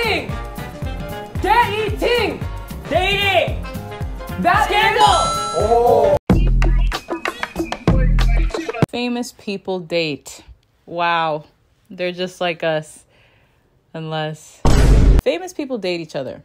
Dating! Dating! Dating! That scandal! Oh. Famous people date. Wow. They're just like us. Unless famous people date each other.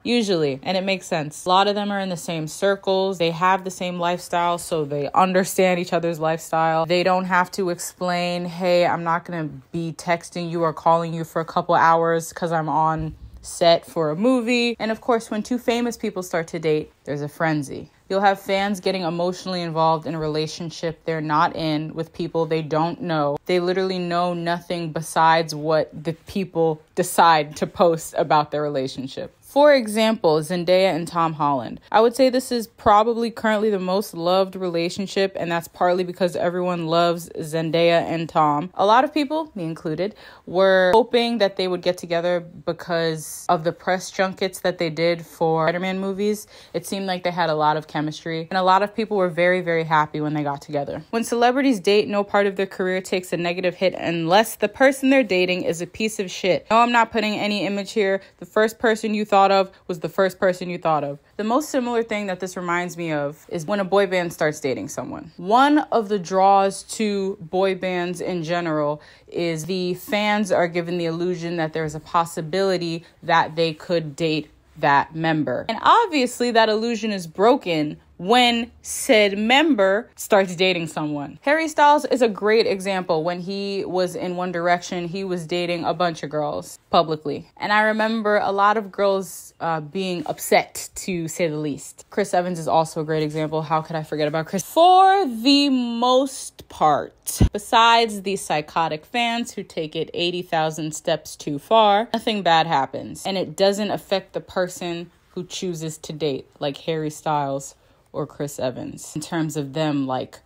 Usually, and it makes sense. A lot of them are in the same circles. They have the same lifestyle, so they understand each other's lifestyle. They don't have to explain, hey, I'm not going to be texting you or calling you for a couple hours because I'm on set for a movie. And of course, when two famous people start to date, there's a frenzy. You'll have fans getting emotionally involved in a relationship they're not in with people they don't know. They literally know nothing besides what the people decide to post about their relationship. For example, Zendaya and Tom Holland. I would say this is probably currently the most loved relationship, and that's partly because everyone loves Zendaya and Tom. A lot of people, me included, were hoping that they would get together because of the press junkets that they did for Spider-Man movies. It seemed like they had a lot of chemistry, and a lot of people were very, very happy when they got together. When celebrities date, no part of their career takes a negative hit unless the person they're dating is a piece of shit. No, I'm not putting any image here. The first person you thought of was the first person you thought of. The most similar thing that this reminds me of is when a boy band starts dating someone. One of the draws to boy bands in general is the fans are given the illusion that there's a possibility that they could date that member. And obviously that illusion is broken when said member starts dating someone. Harry Styles is a great example. When he was in One Direction, he was dating a bunch of girls publicly. And I remember a lot of girls being upset, to say the least. Chris Evans is also a great example. How could I forget about Chris? For the most part, besides the psychotic fans who take it 80,000 steps too far, nothing bad happens. And it doesn't affect the person who chooses to date, like Harry Styles or Chris Evans, in terms of them like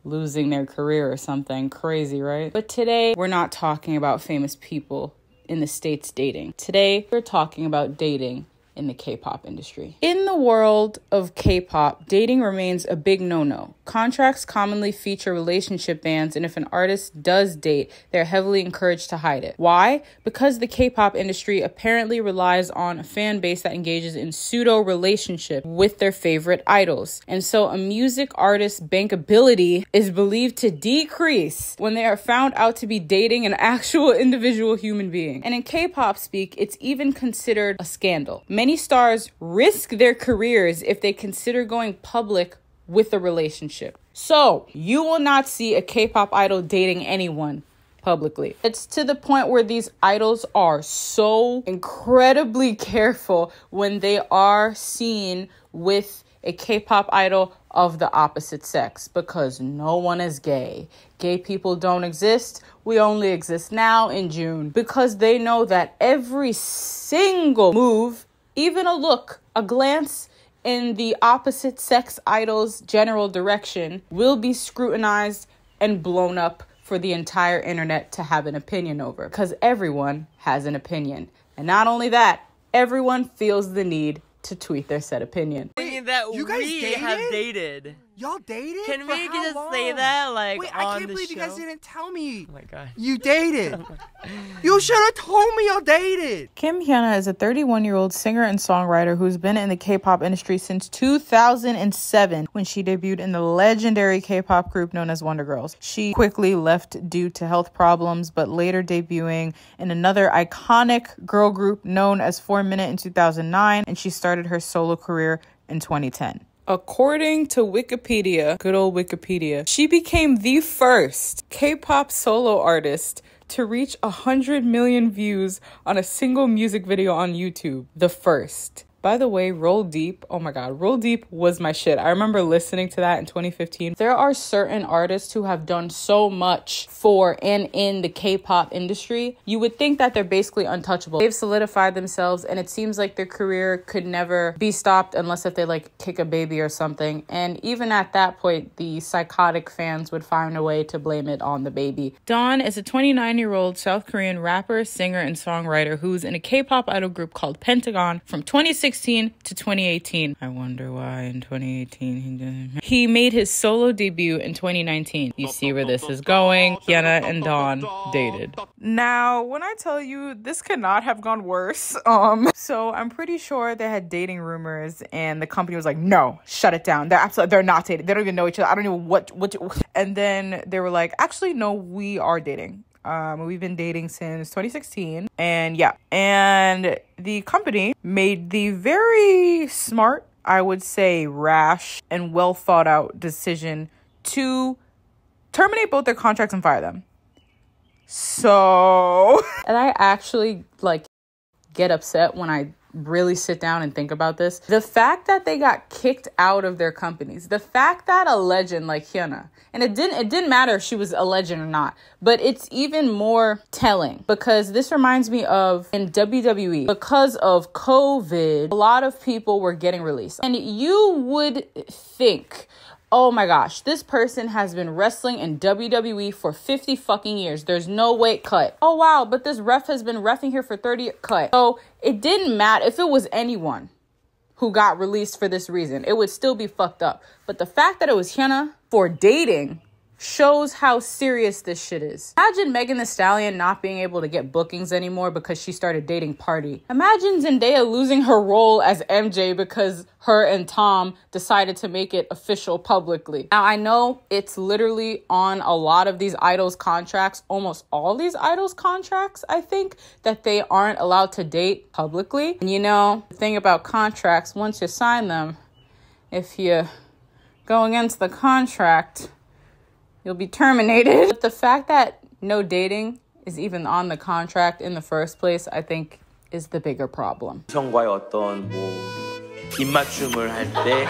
losing their career or something crazy, right? But today, we're not talking about famous people in the States dating. Today, we're talking about dating in the K-pop industry. In the world of K-pop, dating remains a big no-no. Contracts commonly feature relationship bans, and if an artist does date, they're heavily encouraged to hide it. Why? Because the K-pop industry apparently relies on a fan base that engages in pseudo-relationship with their favorite idols. And so a music artist's bankability is believed to decrease when they are found out to be dating an actual individual human being. And in K-pop speak, it's even considered a scandal. Many stars risk their careers if they consider going public with a relationship. So, you will not see a K-pop idol dating anyone publicly. It's to the point where these idols are so incredibly careful when they are seen with a K-pop idol of the opposite sex, because no one is gay. Gay people don't exist. We only exist now in June, because they know that every single move, even a look, a glance in the opposite sex idol's general direction, will be scrutinized and blown up for the entire internet to have an opinion over, because everyone has an opinion. And not only that, everyone feels the need to tweet their said opinion. Thinking that you guys have dated. Y'all dated? Can For we how just long? say that, like, Wait, on I can't the believe show? you guys didn't tell me. Oh my god. You dated. You should have told me y'all dated. Kim Hyuna is a 31-year-old singer and songwriter who's been in the K-pop industry since 2007 when she debuted in the legendary K-pop group known as Wonder Girls. She quickly left due to health problems, but later debuting in another iconic girl group known as 4 Minute in 2009, and she started her solo career in 2010. According to Wikipedia, good old Wikipedia, she became the first K-pop solo artist to reach 100 million views on a single music video on YouTube. The first. By the way, Roll Deep, oh my god, Roll Deep was my shit. I remember listening to that in 2015. There are certain artists who have done so much for and in the K-pop industry. You would think that they're basically untouchable. They've solidified themselves, and it seems like their career could never be stopped unless if they like kick a baby or something. And even at that point, the psychotic fans would find a way to blame it on the baby. Dawn is a 29-year-old South Korean rapper, singer, and songwriter who's in a K-pop idol group called Pentagon from 2016 2016 to 2018. I wonder why in 2018 he didn't. He made his solo debut in 2019. You see where this is going. Hyuna and Dawn dated. Now, when I tell you this could not have gone worse, so I'm pretty sure they had dating rumors and the company was like, no, shut it down. They're not dating. They don't even know each other. I don't know what. And then they were like, actually, no, we are dating. We've been dating since 2016. And yeah. And the company made the very smart, I would say rash and well thought out decision to terminate both their contracts and fire them. So, and I actually get upset when I really sit down and think about this. The fact that they got kicked out of their companies, the fact that a legend like Hyuna, and it didn't matter if she was a legend or not, but it's even more telling because this reminds me of in WWE, because of COVID, a lot of people were getting released. And you would think, oh my gosh, this person has been wrestling in WWE for 50 fucking years. There's no weight cut. Oh wow, but this ref has been reffing here for 30 cut. So it didn't matter if it was anyone who got released for this reason. It would still be fucked up. But the fact that it was Hyuna for dating shows how serious this shit is. Imagine Megan Thee Stallion not being able to get bookings anymore because she started dating Party. Imagine Zendaya losing her role as MJ because her and Tom decided to make it official publicly. Now, I know it's literally on a lot of these idols contracts, almost all these idols contracts, I think, that they aren't allowed to date publicly. And you know, the thing about contracts, once you sign them, if you go against the contract, you'll be terminated. But the fact that no dating is even on the contract in the first place, I think is the bigger problem. 성과의 어떤 입맞춤을 할 때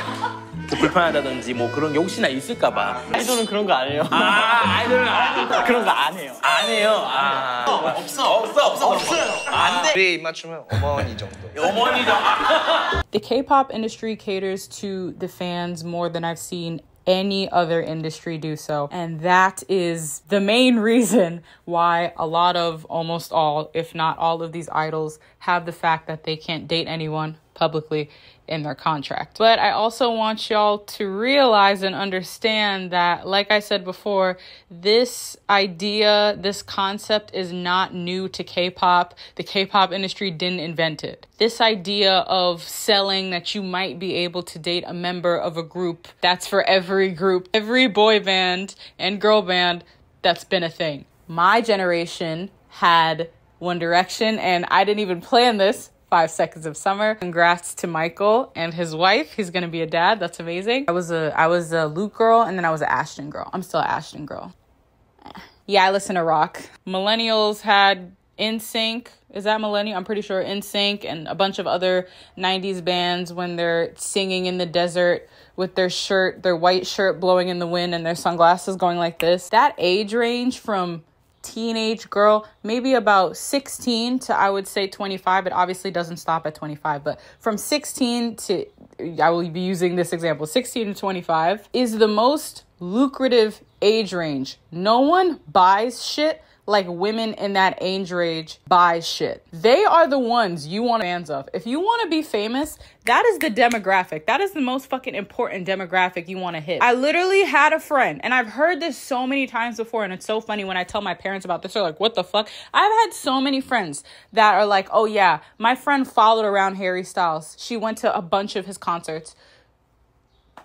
불편하다든지 그런 게 혹시나 있을까 봐. 아이돌은 그런 거 안 해요. 아이돌은 그런 거 안 해요. 안 해요. 없어요. 안 돼. 우리의 입맞춤은 어머니 정도. 어머니 정도. The K-pop industry caters to the fans more than I've seen any other industry do so. And that is the main reason why a lot of, almost all, if not all of these idols have the fact that they can't date anyone publicly in their contract. But I also want y'all to realize and understand that, like I said before, this idea, this concept is not new to K-pop. The K-pop industry didn't invent it. This idea of selling that you might be able to date a member of a group, that's for every group, every boy band and girl band, that's been a thing. My generation had One Direction, and I didn't even plan this. 5 Seconds of Summer. Congrats to Michael and his wife. He's gonna be a dad. That's amazing. I was a Luke girl, and then I was an Ashton girl. I'm still an Ashton girl. Yeah, I listen to rock. Millennials had NSYNC. Is that millennial? I'm pretty sure NSYNC and a bunch of other 90s bands when they're singing in the desert with their shirt, their white shirt blowing in the wind and their sunglasses going like this. That age range from teenage girl, maybe about 16 to, I would say, 25. It obviously doesn't stop at 25, but from 16 to, I will be using this example, 16 to 25 is the most lucrative age range. No one buys shit like women in that age range buy shit. They are the ones you want fans of. If you want to be famous, that is the demographic. That is the most fucking important demographic you want to hit. I literally had a friend, and I've heard this so many times before, and it's so funny when I tell my parents about this. They're like, what the fuck? I've had so many friends that are like, oh yeah, my friend followed around Harry Styles. She went to a bunch of his concerts.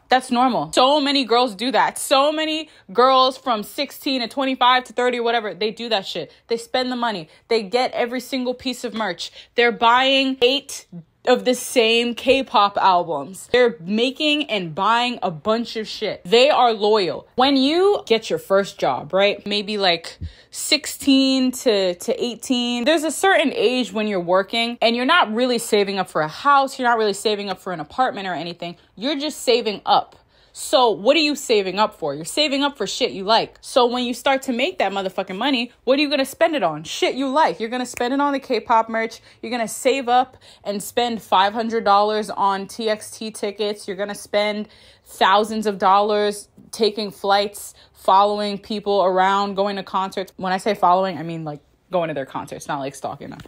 That's normal. So many girls do that. So many girls from 16 to 25 to 30 or whatever, they do that shit. They spend the money. They get every single piece of merch. They're buying 8 of the same K-pop albums. They're making and buying a bunch of shit. They are loyal. When you get your first job, right? Maybe like 16 to 18. There's a certain age when you're working and you're not really saving up for a house. You're not really saving up for an apartment or anything. You're just saving up. So what are you saving up for? You're saving up for shit you like. So when you start to make that motherfucking money, what are you going to spend it on? Shit you like. You're going to spend it on the K-pop merch. You're going to save up and spend $500 on TXT tickets. You're going to spend thousands of dollars taking flights, following people around, going to concerts. When I say following, I mean like going to their concerts, not like stalking them.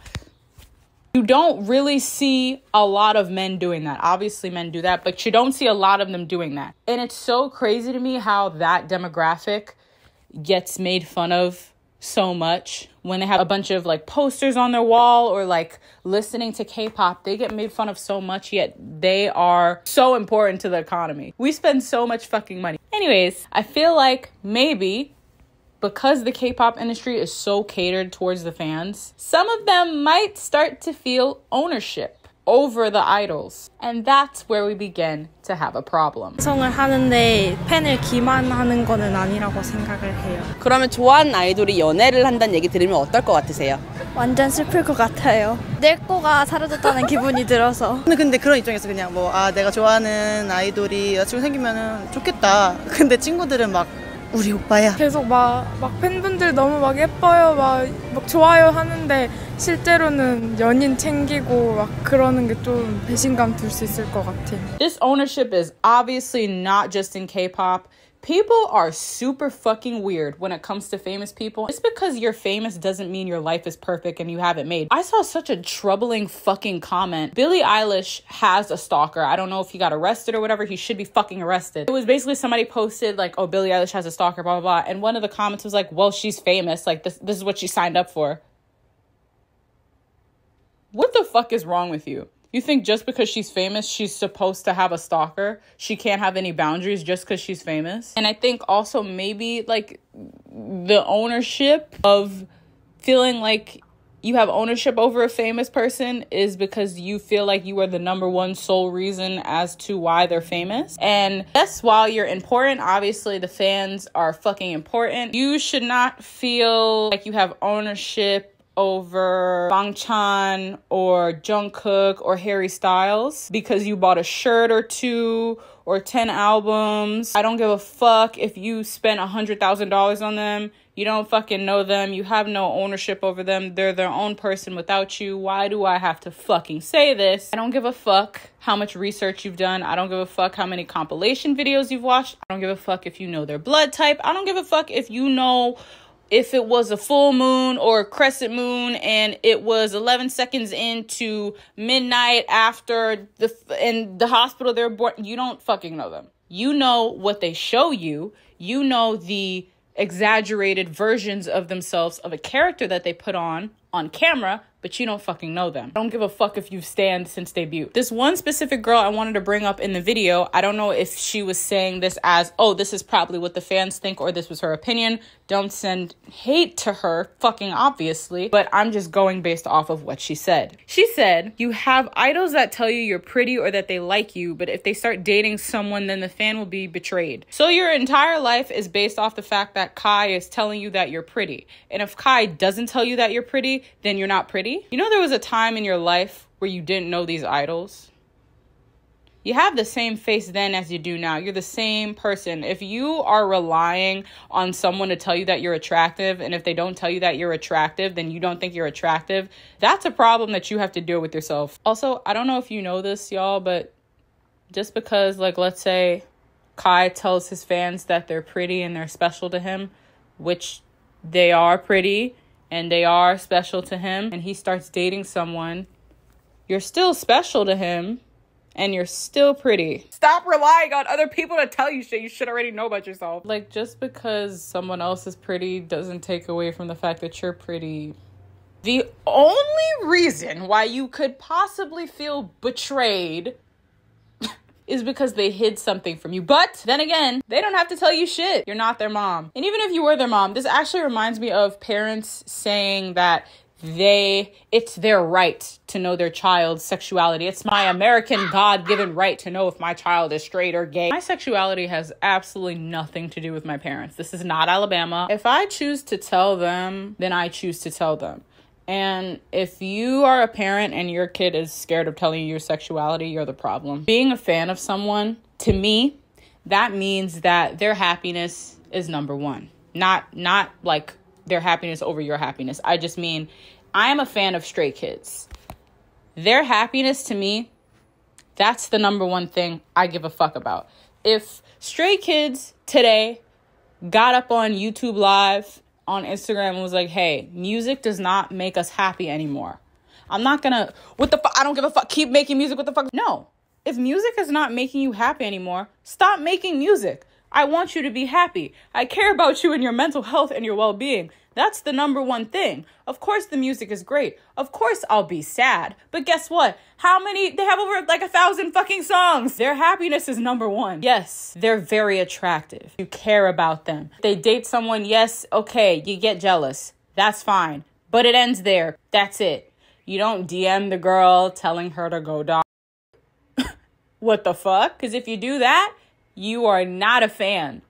You don't really see a lot of men doing that. Obviously, men do that, but you don't see a lot of them doing that. And it's so crazy to me how that demographic gets made fun of so much. When they have a bunch of like posters on their wall or like listening to K-pop, they get made fun of so much, yet they are so important to the economy. We spend so much fucking money. Anyways, I feel like maybe because the K-pop industry is so catered towards the fans, some of them might start to feel ownership over the idols. And that's where we begin to have a problem. 성을 하는데 팬을 기만하는 거는 아니라고 생각을 해요. 그러면 좋아하는 아이돌이 연애를 한다는 얘기 들으면 어떨 것 같으세요? 완전 슬플 것 같아요. 내 거가 사라졌다는 기분이 들어서. 근데 그런 입장에서 그냥 뭐 내가 좋아하는 아이돌이 여자친구 생기면은 좋겠다. 근데 친구들은 막 우리 오빠야. 계속 막 팬분들 너무 막 예뻐요, 막 좋아요 하는데 실제로는 연인 챙기고 막 그러는 게 좀 배신감 들 수 있을 것 같아요. This ownership is obviously not just in K-pop. People are super fucking weird when it comes to famous people. Just because you're famous doesn't mean your life is perfect and you have it made. I saw such a troubling fucking comment. Billie Eilish has a stalker. I don't know if he got arrested or whatever. He should be fucking arrested. It was basically somebody posted like, oh, Billie Eilish has a stalker, blah, blah, blah. And one of the comments was like, well, she's famous. Like this is what she signed up for. What the fuck is wrong with you? You think just because she's famous, she's supposed to have a stalker? She can't have any boundaries just because she's famous? And I think also maybe like the ownership of feeling like you have ownership over a famous person is because you feel like you are the number one sole reason as to why they're famous. And yes, while you're important, obviously the fans are fucking important. You should not feel like you have ownership over Bang Chan or Jungkook or Harry Styles because you bought a shirt or two or 10 albums. I don't give a fuck if you spent $100,000 on them. You don't fucking know them. You have no ownership over them. They're their own person without you. Why do I have to fucking say this? I don't give a fuck how much research you've done. I don't give a fuck how many compilation videos you've watched. I don't give a fuck if you know their blood type. I don't give a fuck if you know if it was a full moon or a crescent moon and it was 11 seconds into midnight after in the hospital they're born. You don't fucking know them. You know what they show you. You know the exaggerated versions of themselves of a character that they put on camera, but you don't fucking know them. I don't give a fuck if you've stanned since debut. This one specific girl I wanted to bring up in the video, I don't know if she was saying this as, oh, this is probably what the fans think or this was her opinion. Don't send hate to her, fucking obviously, but I'm just going based off of what she said. She said, you have idols that tell you you're pretty or that they like you, but if they start dating someone, then the fan will be betrayed. So your entire life is based off the fact that Kai is telling you that you're pretty. And if Kai doesn't tell you that you're pretty, then you're not pretty. You know, there was a time in your life where you didn't know these idols. You have the same face then as you do now. You're the same person. If you are relying on someone to tell you that you're attractive, and if they don't tell you that you're attractive, then you don't think you're attractive, that's a problem that you have to deal with yourself. Also, I don't know if you know this, y'all, but just because, like, let's say Kai tells his fans that they're pretty and they're special to him, which they are pretty, and they are special to him, and he starts dating someone, you're still special to him, and you're still pretty. Stop relying on other people to tell you shit you should already know about yourself. Like, just because someone else is pretty doesn't take away from the fact that you're pretty. The only reason why you could possibly feel betrayed is because they hid something from you. But then again, they don't have to tell you shit. You're not their mom. And even if you were their mom, this actually reminds me of parents saying that it's their right to know their child's sexuality. It's my American God-given right to know if my child is straight or gay. My sexuality has absolutely nothing to do with my parents. This is not Alabama. If I choose to tell them, then I choose to tell them. And if you are a parent and your kid is scared of telling you your sexuality, you're the problem. Being a fan of someone, to me, that means that their happiness is number one. Not like their happiness over your happiness. I just mean, I am a fan of Stray Kids. Their happiness to me, that's the number one thing I give a fuck about. If Stray Kids today got up on YouTube Live, on Instagram, and was like, hey, music does not make us happy anymore. I'm not gonna, what the fuck, I don't give a fuck, keep making music, what the fuck? No. If music is not making you happy anymore, stop making music. I want you to be happy. I care about you and your mental health and your well-being. That's the number one thing. Of course the music is great. Of course I'll be sad. But guess what? How many? They have over like 1,000 fucking songs. Their happiness is number one. Yes, they're very attractive. You care about them. They date someone, yes, okay, you get jealous. That's fine. But it ends there. That's it. You don't DM the girl telling her to go dog. What the fuck? Because if you do that, you are not a fan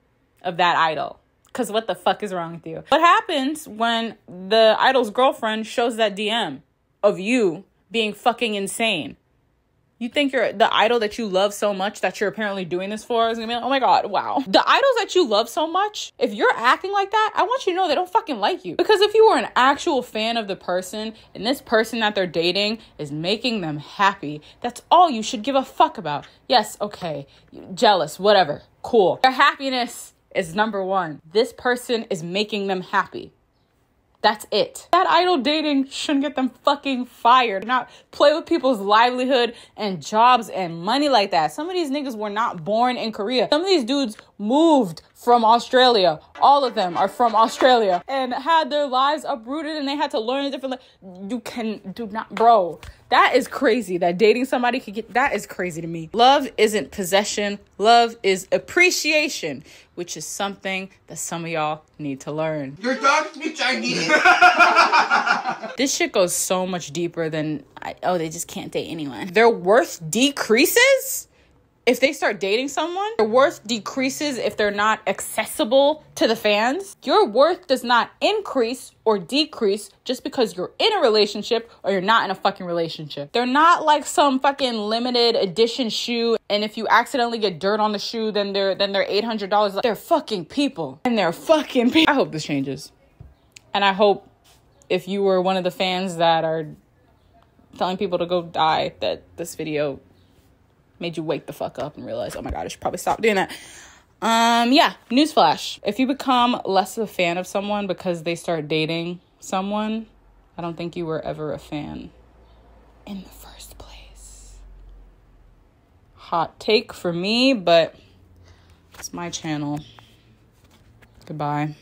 of that idol. Because what the fuck is wrong with you? What happens when the idol's girlfriend shows that DM of you being fucking insane? You think the idol that you love so much that you're apparently doing this for is gonna be like, oh my God, wow. The idols that you love so much, if you're acting like that, I want you to know they don't fucking like you. Because if you were an actual fan of the person and this person that they're dating is making them happy, that's all you should give a fuck about. Yes, okay, jealous, whatever, cool. Their happiness is number one. This person is making them happy. That's it. That idol dating shouldn't get them fucking fired. Not play with people's livelihood and jobs and money like that. Some of these niggas were not born in Korea. Some of these dudes moved from Australia. All of them are from Australia and had their lives uprooted and they had to learn a different You can do not, bro. That is crazy that dating somebody could get, that is crazy to me. Love isn't possession. Love is appreciation, which is something that some of y'all need to learn. Your dog speaks Chinese. This shit goes so much deeper than, they just can't date anyone. Their worth decreases if they start dating someone. Their worth decreases if they're not accessible to the fans. Your worth does not increase or decrease just because you're in a relationship or you're not in a fucking relationship. They're not like some fucking limited edition shoe, and if you accidentally get dirt on the shoe, then they're $800. They're fucking people. And they're fucking people. I hope this changes. And I hope if you were one of the fans that are telling people to go die, that this video made you wake the fuck up and realize, oh my God, I should probably stop doing that. Yeah, newsflash. If you become less of a fan of someone because they start dating someone, I don't think you were ever a fan in the first place. Hot take for me, but it's my channel. Goodbye.